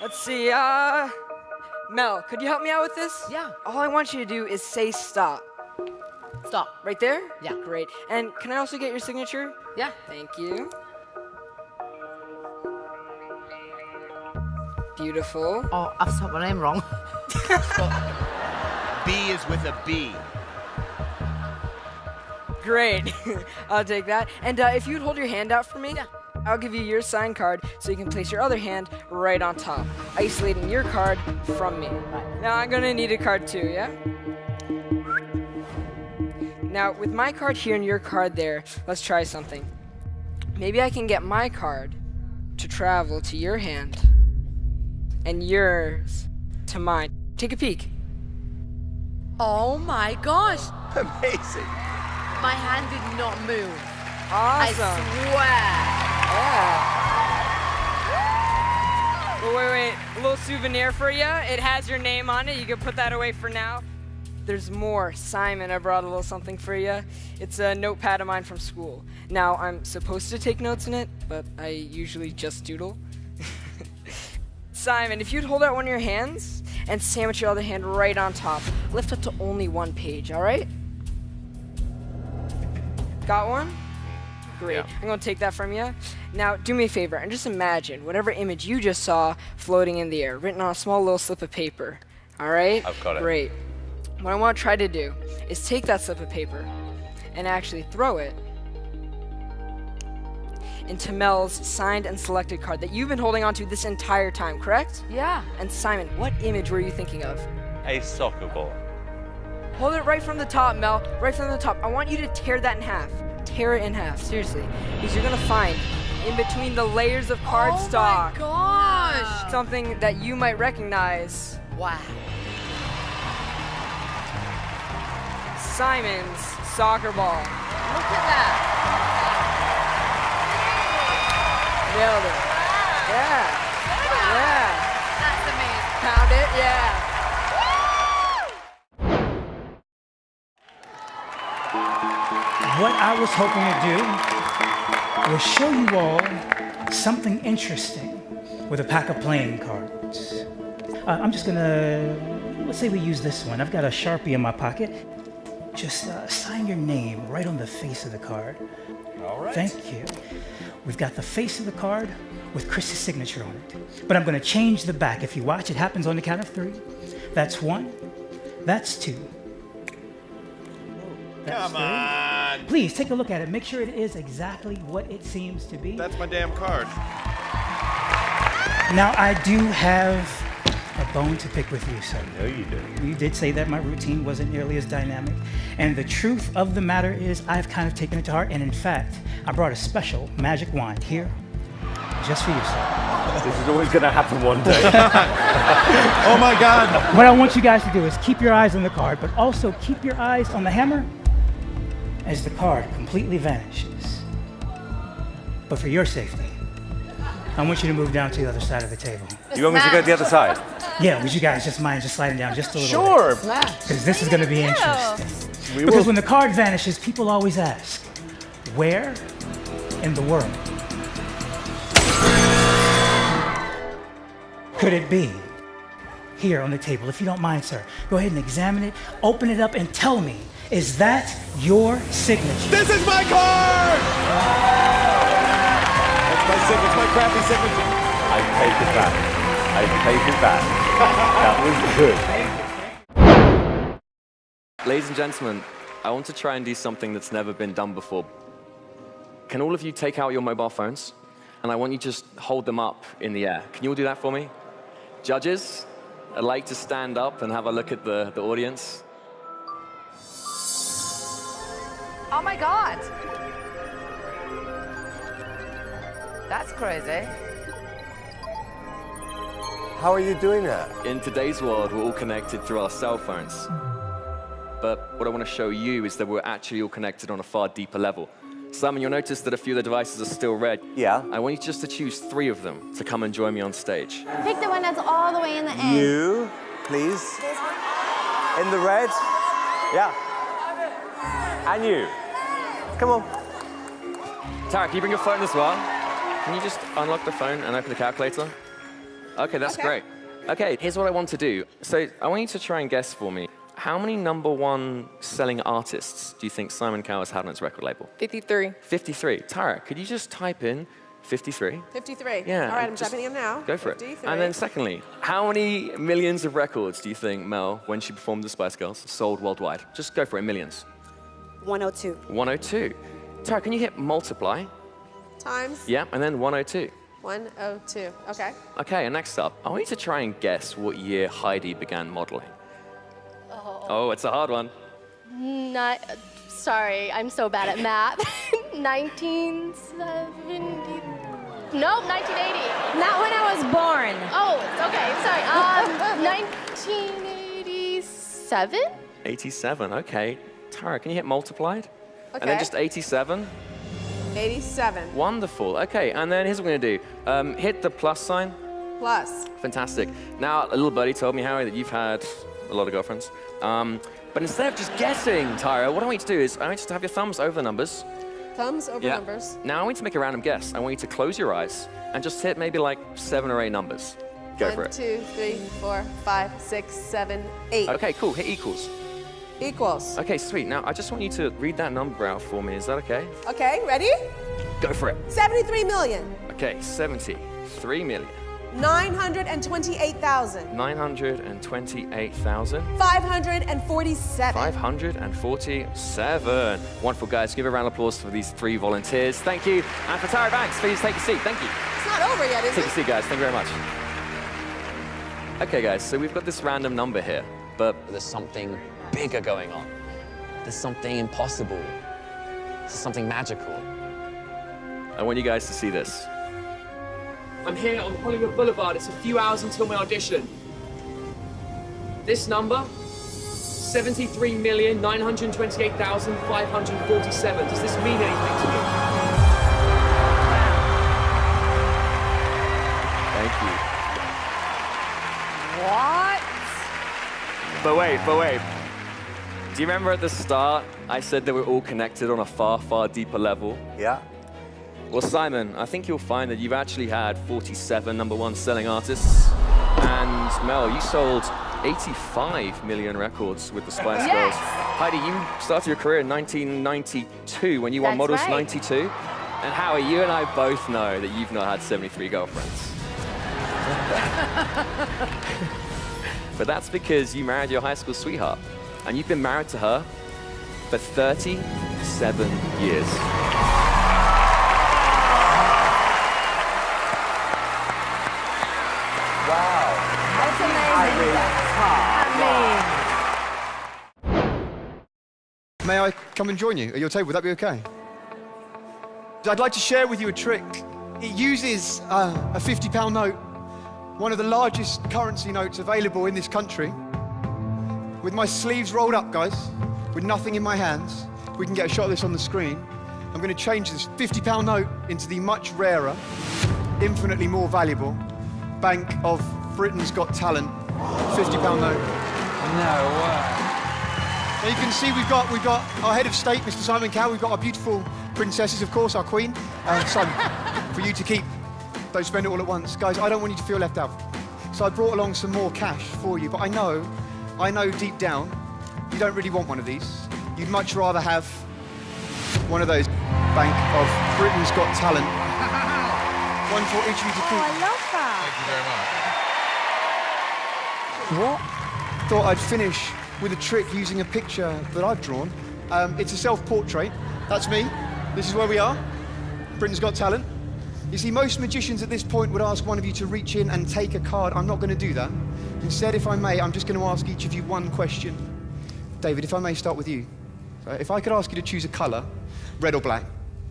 Let's see, Mel, could you help me out with this? Yeah. All I want you to do is say stop. Stop. Right there? Yeah. Great. And can I also get your signature? Yeah. Thank you. Beautiful. Oh, I've spelled my name wrong. B is with a B. Great. I'll take that. And if you'd hold your hand out for me, Yeah. I'll give you your signed card so you can place your other hand right on top, isolating your card from me. Right. Now I'm gonna need a card too, yeah? Now with my card here and your card there, let's try something. Maybe I can get my card to travel to your hand and yours to mine. Take a peek. Oh my gosh. Amazing. My hand did not move. Awesome. I swear. Yeah. Well, wait. A little souvenir for you. It has your name on it. You can put that away for now. There's more. Simon, I brought a little something for you. It's a notepad of mine from school. Now, I'm supposed to take notes in it, but I usually just doodle. Simon, if you'd hold out one of your hands and sandwich your other hand right on top, lift up to only one page, all right? Got one? Great. Yeah. I'm going to take that from you. Now, do me a favor and just imagine whatever image you just saw floating in the air, written on a small little slip of paper. All right? I've got it. Great. What I want to try to do is take that slip of paper and actually throw it into Mel's signed and selected card that you've been holding onto this entire time, correct? Yeah. And Simon, what image were you thinking of? A soccer ball. Hold it right from the top, Mel. Right from the top. I want you to tear that in half. Tear it in half, seriously. Because you're gonna find in between the layers of cardstock Oh my gosh. something that you might recognize. Wow. Simon's soccer ball. Look at that. Nailed it. Yeah. Yeah. That's amazing. Found it? Yeah. What I was hoping to do was show you all something interesting with a pack of playing cards. I'm just gonna, let's say we use this one. I've got a Sharpie in my pocket. Just sign your name right on the face of the card. All right. Thank you. We've got the face of the card with Chris's signature on it. But I'm gonna change the back. If you watch, it happens on the count of 3. That's 1, that's 2. That's Come 3. on. Please take a look at it. Make sure it is exactly what it seems to be. That's my damn card. Now, I do have a bone to pick with you, sir. No, you do. You did say that my routine wasn't nearly as dynamic. And the truth of the matter is I've kind of taken it to heart. And in fact, I brought a special magic wand here just for you, sir. This is always going to happen one day. Oh my God. What I want you guys to do is keep your eyes on the card, but also keep your eyes on the hammer as the card completely vanishes. But for your safety, I want you to move down to the other side of the table. You want me to go to the other side? Yeah, would you guys just mind just sliding down just a little Sure. bit? Because this is going to be interesting. We Because will. when the card vanishes, people always ask, where in the world could it be? Here on the table, if you don't mind, sir. Go ahead and examine it, open it up, and tell me, is that your signature? This is my card. That's my signature. It's my crappy signature. I take it back. I take it back. That was good. Ladies and gentlemen, I want to try and do something that's never been done before. Can all of you take out your mobile phones? And I want you to just hold them up in the air. Can you all do that for me? Judges, I'd like to stand up and have a look at the audience. Oh my God. That's crazy. How are you doing that? In today's world, we're all connected through our cell phones. But what I want to show you is that we're actually all connected on a far deeper level. Simon, you'll notice that a few of the devices are still red. Yeah. I want you just to choose 3 of them to come and join me on stage. Pick the one that's all the way in the end. You, please. In the red. Yeah. And you. Come on. Tara, can you bring your phone as well? Can you just unlock the phone and open the calculator? Okay, that's great. Okay, here's what I want to do. So I want you to try and guess for me. How many #1 selling artists do you think Simon Cowell has had on his record label? 53. 53. Tara, could you just type in 53? 53. Yeah. All right, I'm just typing in now. Go for 53. it. And then secondly, how many millions of records do you think Mel, when she performed the Spice Girls, sold worldwide? Just go for it, millions. 102. 102. Tara, can you hit multiply? Times Yeah, and then 102. 102. Okay. Okay, and next up, I want you to try and guess what year Heidi began modeling. Oh, it's a hard one. Not, sorry, I'm so bad at math. 1970. Nope, 1980. Not when I was born. Oh, it's okay. Sorry. 1987. 87, okay. Tara, can you hit multiplied? Okay. And then just 87. 87. Wonderful. Okay, and then here's what we're gonna do. Hit the plus sign. Plus. Fantastic. Now, a little birdie told me, Harry, that you've had a lot of girlfriends. But instead of just guessing, Tyra, what I want you to do is I want you to have your thumbs over the numbers. Thumbs over numbers. Now I want you to make a random guess. I want you to close your eyes and just hit maybe like 7 or 8 numbers. Go for 1, it. 2, 3, 4, 5, 6, 7, 8. Okay, cool. Hit equals. Equals. Okay, sweet. Now I just want you to read that number out for me. Is that okay? Okay, ready? Go for it. 73 million. Okay, 73 million. 928,000. 928,000. 547. 547. Wonderful, guys. Give a round of applause for these 3 volunteers. Thank you. And for Tyra Banks, please take a seat. Thank you. It's not over yet, is Take a it? seat, guys. Thank you very much. Okay, guys, so we've got this random number here, but There's something bigger going on. There's something impossible. There's something magical. I want you guys to see this. I'm here on Hollywood Boulevard. It's a few hours until my audition. This number, 73,928,547. Does this mean anything to you? Thank you. What? But wait. Do you remember at the start, I said that we're all connected on a far, far deeper level? Yeah. Well, Simon, I think you'll find that you've actually had 47 #1 selling artists. And Mel, you sold 85 million records with the Spice Girls. Heidi, you started your career in 1992 when you won Models 92. And Howie, you and I both know that you've not had 73 girlfriends. But that's because you married your high school sweetheart. And you've been married to her for 37 years. Wow. That's amazing. May I come and join you at your table? Would that be okay? I'd like to share with you a trick. It uses a £50 note, one of the largest currency notes available in this country. With my sleeves rolled up, guys, with nothing in my hands, we can get a shot of this on the screen. I'm going to change this £50 note into the much rarer, infinitely more valuable Bank of Britain's Got Talent £50 note. No way. Now you can see we've got our head of state, Mr. Simon Cowell. We've got our beautiful princesses, of course, our queen, son, for you to keep. Don't spend it all at once. Guys, I don't want you to feel left out. So I brought along some more cash for you, but I know deep down, you don't really want one of these. You'd much rather have one of those Bank of Britain's Got Talent. One for each of you to keep. Oh, I love that. Thank you very much. What? Thought I'd finish with a trick using a picture that I've drawn. It's a self-portrait. That's me. This is where we are. Britain's Got Talent. You see, most magicians at this point would ask one of you to reach in and take a card. I'm not going to do that. Instead, if I may, I'm just going to ask each of you one question. David, if I may start with you. If I could ask you to choose a colour, red or black,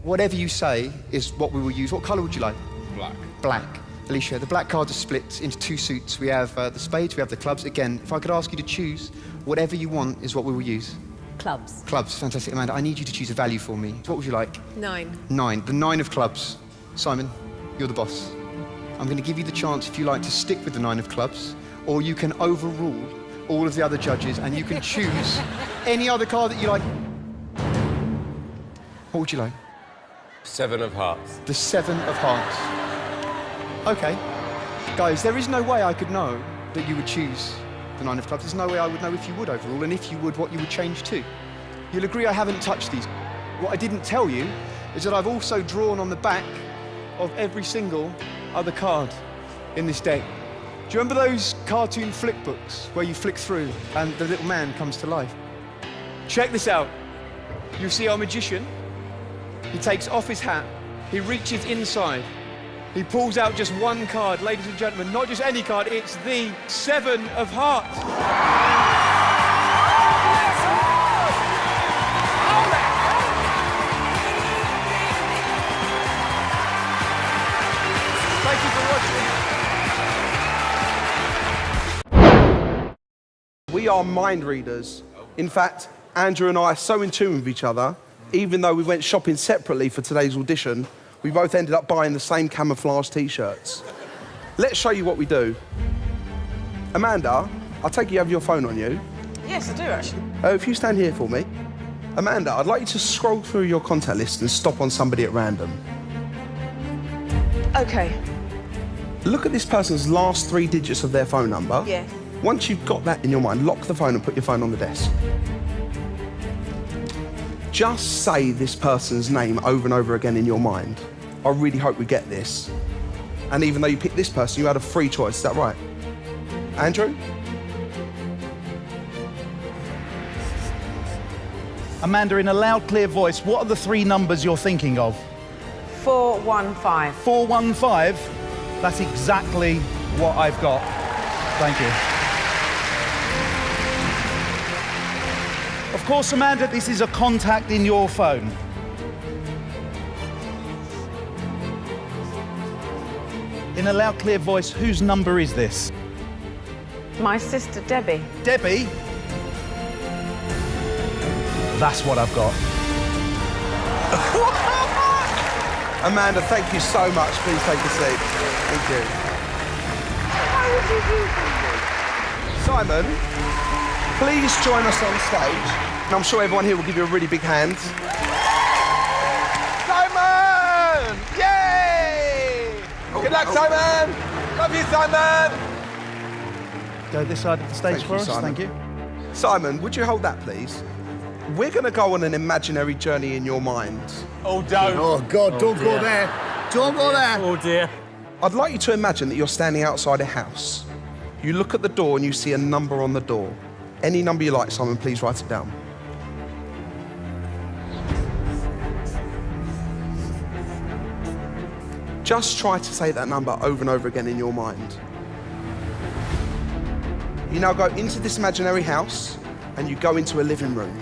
whatever you say is what we will use. What colour would you like? Black. Black. Alicia, the black cards are split into 2 suits. We have the spades, we have the clubs. Again, if I could ask you to choose, whatever you want is what we will use. Clubs. Clubs, fantastic. Amanda, I need you to choose a value for me. What would you like? 9. 9. The 9 of clubs. Simon, you're the boss. I'm going to give you the chance, if you like, to stick with the 9 of clubs, or you can overrule all of the other judges and you can choose any other card that you like. What would you like? 7 of hearts. The 7 of hearts. Okay. Guys, there is no way I could know that you would choose the 9 of clubs. There's no way I would know if you would overall, and if you would, what you would change to. You'll agree I haven't touched these. What I didn't tell you is that I've also drawn on the back of every single other card in this deck. Do you remember those cartoon flick books where you flick through and the little man comes to life? Check this out. You see our magician. He takes off his hat. He reaches inside. He pulls out just one card, ladies and gentlemen, not just any card, it's the 7 of Hearts. Thank you for watching. We are mind readers. In fact, Andrew and I are so in tune with each other, even though we went shopping separately for today's audition, we both ended up buying the same camouflage t-shirts. Let's show you what we do. Amanda, I take it you have your phone on you. Yes, I do, actually. If you stand here for me. Amanda, I'd like you to scroll through your contact list and stop on somebody at random. Okay. Look at this person's last 3 digits of their phone number. Yeah. Once you've got that in your mind, lock the phone and put your phone on the desk. Just say this person's name over and over again in your mind. I really hope we get this. And even though you picked this person, you had a free choice, is that right? Andrew? Amanda, in a loud, clear voice, what are the 3 numbers you're thinking of? 415. 415? That's exactly what I've got. Thank you. Of course, Amanda, this is a contact in your phone. In a loud, clear voice, whose number is this? My sister, Debbie. Debbie? That's what I've got. Amanda, thank you so much. Please take a seat. Thank you. How would you do that? Simon, please join us on stage. And I'm sure everyone here will give you a really big hand. Simon! Yay! Good luck, Simon! Love you, Simon! Go this side of the stage for us, thank you. Simon, would you hold that, please? We're going to go on an imaginary journey in your mind. Oh, don't. Oh, God, don't go there. Don't go there. Oh, dear. I'd like you to imagine that you're standing outside a house. You look at the door and you see a number on the door. Any number you like, Simon, please write it down. Just try to say that number over and over again in your mind. You now go into this imaginary house and you go into a living room.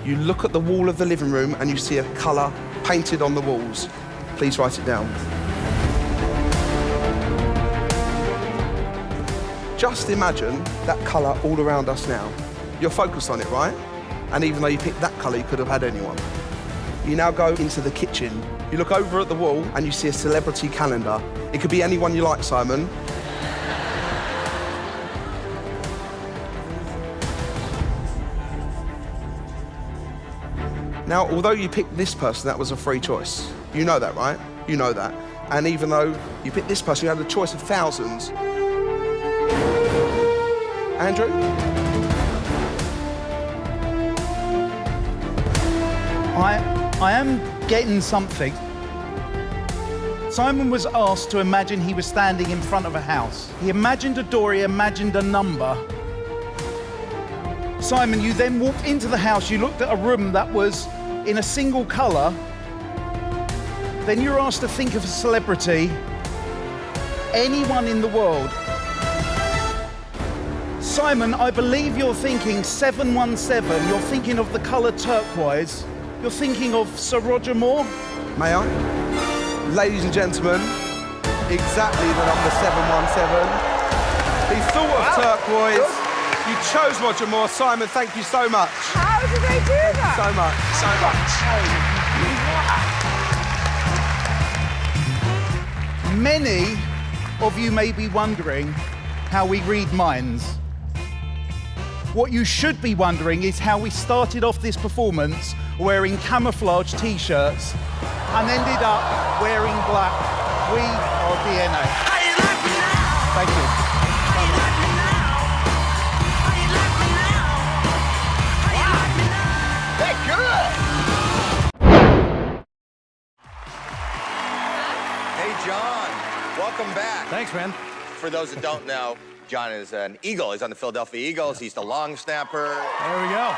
You look at the wall of the living room and you see a colour painted on the walls. Please write it down. Just imagine that colour all around us now. You're focused on it, right? And even though you picked that colour, you could have had anyone. You now go into the kitchen. You look over at the wall and you see a celebrity calendar. It could be anyone you like, Simon. Now, although you picked this person, that was a free choice. You know that, right? You know that. And even though you picked this person, you had a choice of thousands. Andrew? I am getting something. Simon was asked to imagine he was standing in front of a house. He imagined a door, he imagined a number. Simon, you then walked into the house, you looked at a room that was in a single colour. Then you're asked to think of a celebrity, anyone in the world. Simon, I believe you're thinking 717, you're thinking of the colour turquoise, you're thinking of Sir Roger Moore. May I? Ladies and gentlemen, exactly the number 717. He thought of turquoise. You chose Roger Moore. Simon, thank you so much. How did they do that? So much, so much. Many of you may be wondering how we read minds. What you should be wondering is how we started off this performance wearing camouflage t-shirts and ended up wearing black. We are DNA. Thank you. They're good. Hey, John. Welcome back. Thanks, man. For those that don't know, John is an Eagle. He's on the Philadelphia Eagles. He's the long snapper. There we go.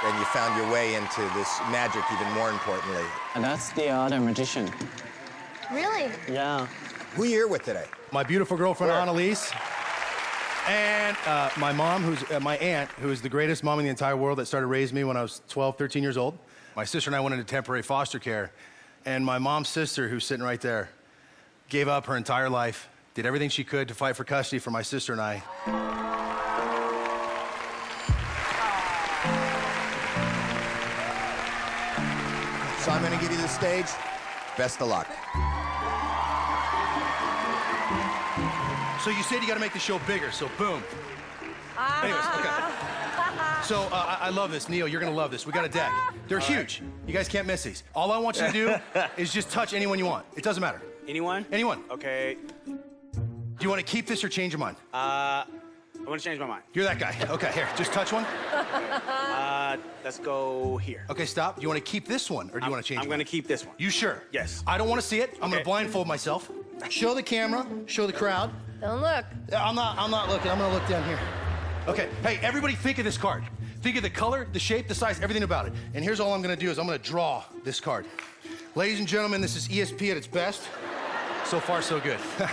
Then you found your way into this magic even more importantly. And that's the other magician. Really? Yeah. Who are you here with today? My beautiful girlfriend, Annalise. And my mom, who's my aunt, who is the greatest mom in the entire world that started raising me when I was 12, 13 years old. My sister and I went into temporary foster care. And my mom's sister, who's sitting right there, gave up her entire life, did everything she could to fight for custody for my sister and I. So I'm going to give you the stage. Best of luck. So you said you got to make the show bigger, so boom. Anyways, okay. So I love this. Neil, you're going to love this. We got a deck. They're huge. You guys can't miss these. All I want you to do is just touch anyone you want. It doesn't matter. Anyone? Anyone. Okay. Do you want to keep this or change your mind? I want to change my mind. You're that guy. Okay, here, just touch one. Let's go here. Okay, stop. Do you want to keep this one or do you want to change it? I'm going to keep this one. You sure? Yes. I don't want to see it. I'm going to blindfold myself. Show the camera, show the crowd. Don't look. I'm not looking. I'm going to look down here. Okay, hey, everybody think of this card. Think of the color, the shape, the size, everything about it. And here's all I'm going to do is I'm going to draw this card. Ladies and gentlemen, this is ESP at its best. So far, so good. All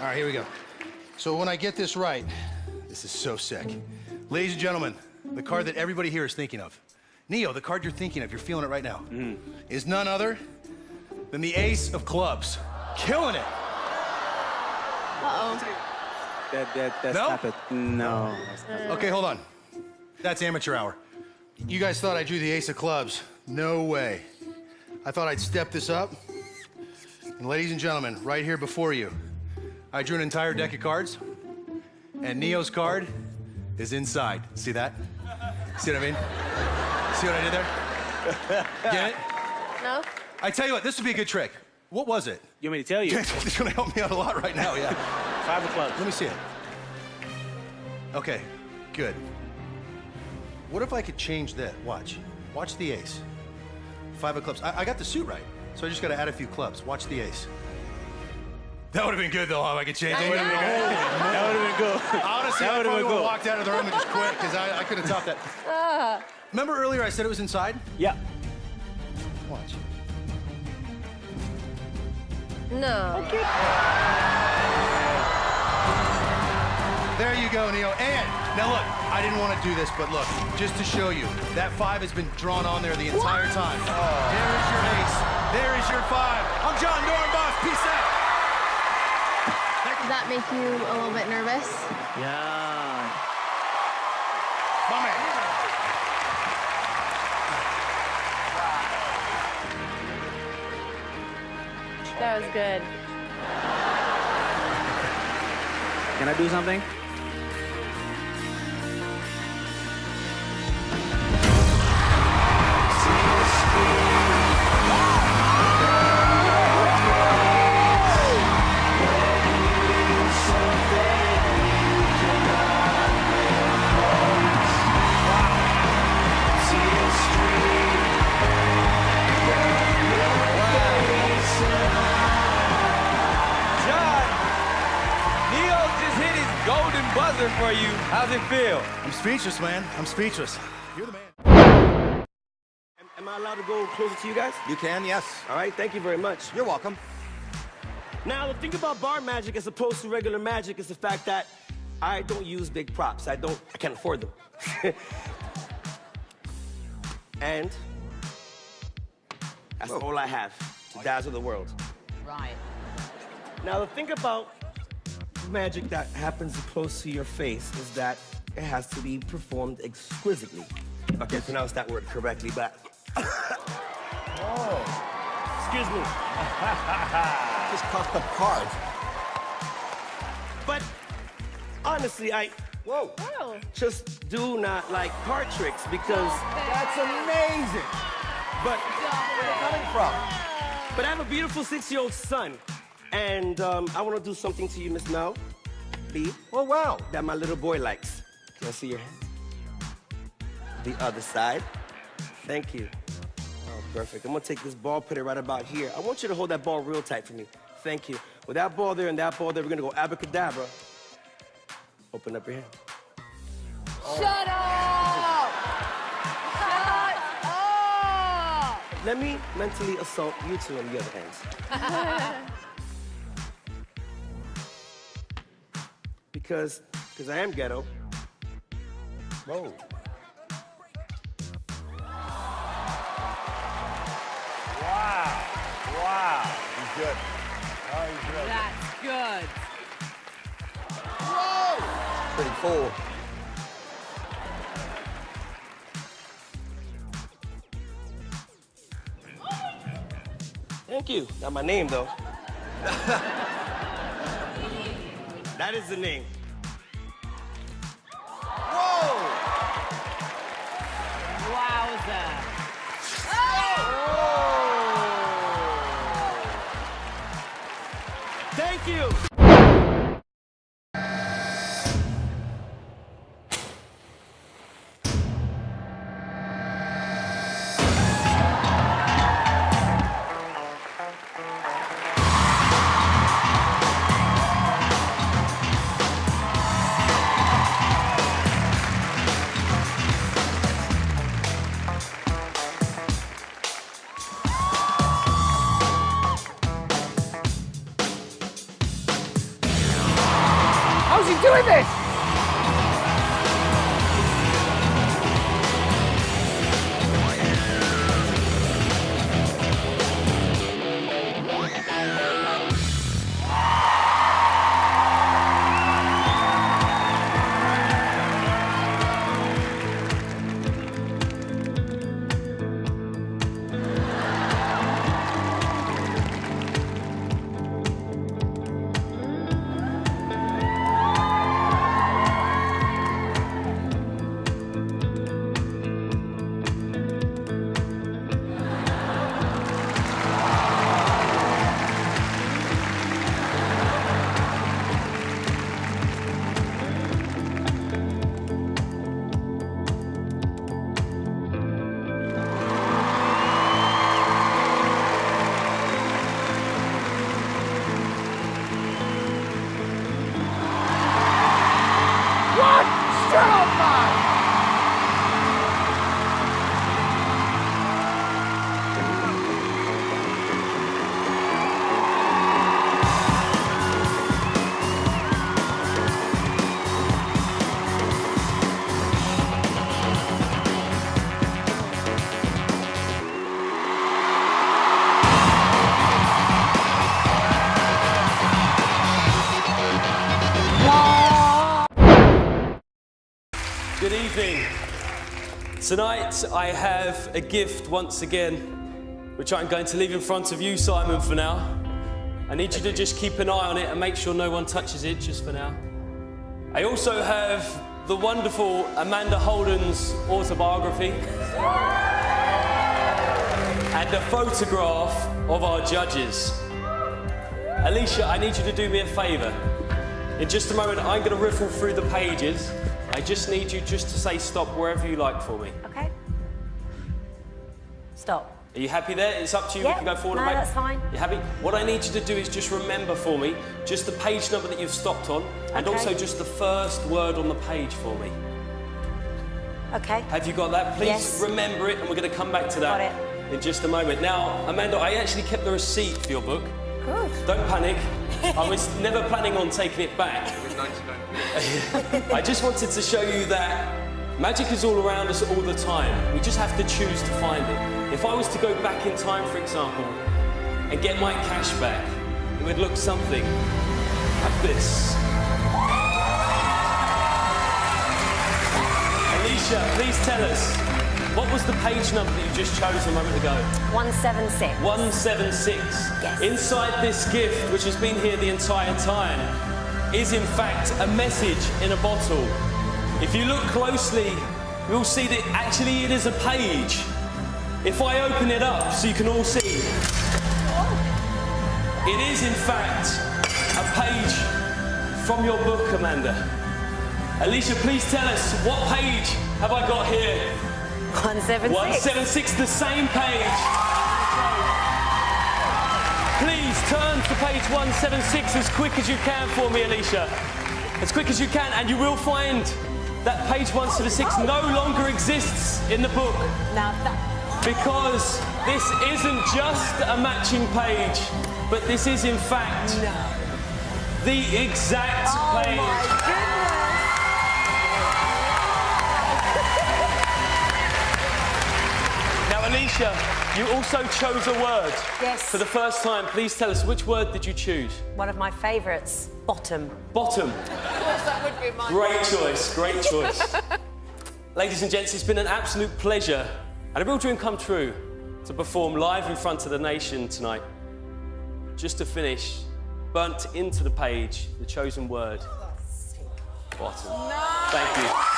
right, here we go. So when I get this right, this is so sick. Ladies and gentlemen, the card that everybody here is thinking of. Neo, the card you're thinking of, you're feeling it right now, is none other than the Ace of Clubs. Killing it. Uh-oh. That's No? not it. No. Okay, hold on. That's amateur hour. You guys thought I drew the Ace of Clubs. No way. I thought I'd step this up. And ladies and gentlemen, right here before you, I drew an entire deck of cards, and Neo's card is inside. See that? See what I mean? See what I did there? Get it? No? I tell you what, this would be a good trick. What was it? You want me to tell you? It's gonna help me out a lot right now, yeah. 5 of clubs. Let me see it. Okay, good. What if I could change that? Watch. Watch the ace. 5 of clubs. I got the suit right, so I just gotta add a few clubs. Watch the ace. That would have been good, though, if I could change it. That would have been good. Honestly, I probably would have walked out of the room and just quit, because I couldn't top that. Remember earlier I said it was inside? Yeah. Watch. No. There you go, Neo. And now look, I didn't want to do this, but look, just to show you, that 5 has been drawn on there the entire time. There is your ace. There is your 5. I'm John Dornbos. Peace out. Does that make you a little bit nervous? Yeah. My man. That was good. Can I do something? Buzzer for you. How's it feel? I'm speechless, man. I'm speechless. You're the man. Am I allowed to go closer to you guys? You can, yes. All right, thank you very much. You're welcome. Now, the thing about bar magic as opposed to regular magic is the fact that I don't use big props. I can't afford them. And that's all I have to dazzle the world. Right. Now, the thing about magic that happens close to your face is that it has to be performed exquisitely. If I can pronounce that word correctly, but... Oh. Excuse me. Just coughed up cards. But honestly, I just do not like card tricks because That's amazing. But where are you coming from? But I have a beautiful 6-year-old son, And I want to do something to you, Miss Mel B. Oh, wow. That my little boy likes. Can I see your hand? The other side. Thank you. Oh, perfect. I'm going to take this ball, put it right about here. I want you to hold that ball real tight for me. Thank you. With that ball there and that ball there, we're going to go abracadabra. Open up your hand. Shut up! Shut up! Let me mentally assault you two on the other hands. Because I am ghetto. Whoa. Wow. Wow. He's good. Oh, he's good. That's good. Whoa! Pretty cool. Thank you. Not my name, though. That is the name. Whoa! Wowza. Thank you. How's he doing this? What? Shut up, man! Good evening. Tonight I have a gift once again, which I'm going to leave in front of you, Simon, for now. I need you to just keep an eye on it and make sure no one touches it just for now. I also have the wonderful Amanda Holden's autobiography and a photograph of our judges. Alicia, I need you to do me a favor. In just a moment, I'm going to riffle through the pages. I just need you just to say stop wherever you like for me. Okay. Stop. Are you happy there? It's up to you. Yep. We can go forward No, and back. that's fine. You happy? What I need you to do is just remember for me just the page number that you've stopped on and Okay. also just the first word on the page for me. Okay. Have you got that? Please Yes. remember it and we're going to come back to that in just a moment. Now, Amanda, I actually kept the receipt for your book. Good. Don't panic. I was never planning on taking it back. I just wanted to show you that magic is all around us all the time. We just have to choose to find it. If I was to go back in time, for example, and get my cash back, it would look something like this. Alicia, please tell us, what was the page number that you just chose a moment ago? 176. 176. Yes. Inside this gift, which has been here the entire time, is in fact a message in a bottle. If you look closely, you'll see that actually it is a page. If I open it up so you can all see, It is, in fact, a page from your book, Amanda. Alicia, please tell us, what page have I got here? 176. 176, the same page. Please turn to page 176 as quick as you can for me, Alicia. As quick as you can, and you will find that page 176 no longer exists in the book. Now that... Because this isn't just a matching page, but this is, in fact, the exact page. My goodness. Now, Alicia, you also chose a word. Yes. For the first time, please tell us, which word did you choose? One of my favourites, bottom. Bottom. Of course, that would be my Great choice, great choice. Ladies and gents, it's been an absolute pleasure and a real dream come true to perform live in front of the nation tonight. Just to finish, burnt into the page, the chosen word, bottom. No. Thank you.